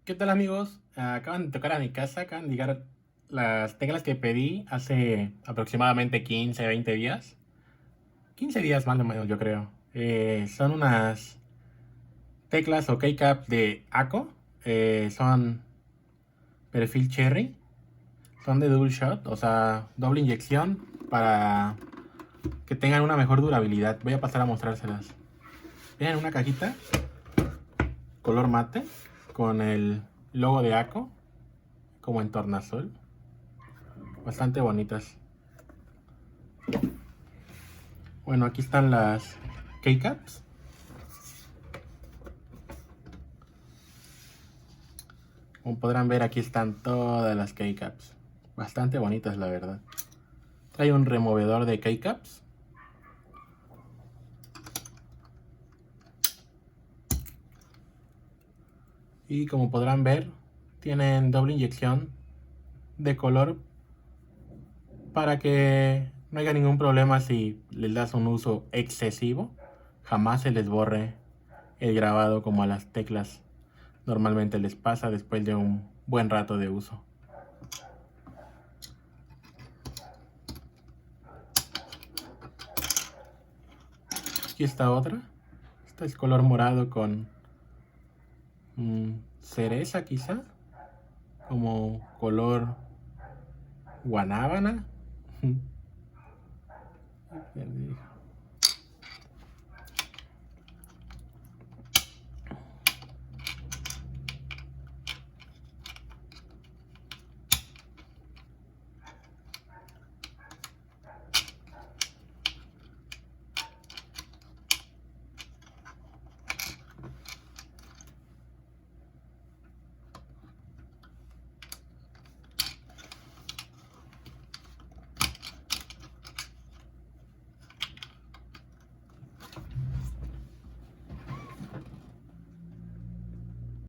¿Qué tal amigos? Acaban de tocar a mi casa, acaban de llegar las teclas que pedí hace aproximadamente 15, 20 días. 15 días más o menos yo creo. Son unas teclas o keycaps de ACO. Son perfil Cherry. Son de double shot, o sea, doble inyección para que tengan una mejor durabilidad. Voy a pasar a mostrárselas. Vienen en una cajita color mate con el logo de ACO como en tornasol. Bastante bonitas. Bueno, aquí están las keycaps. Como podrán ver, aquí están todas las keycaps. Bastante bonitas, la verdad. Trae un removedor de keycaps. Y como podrán ver, tienen doble inyección de color para que no haya ningún problema si les das un uso excesivo. Jamás se les borre el grabado como a las teclas normalmente les pasa después de un buen rato de uso. Aquí está otra. Esta es color morado con cereza quizá. Como color guanábana.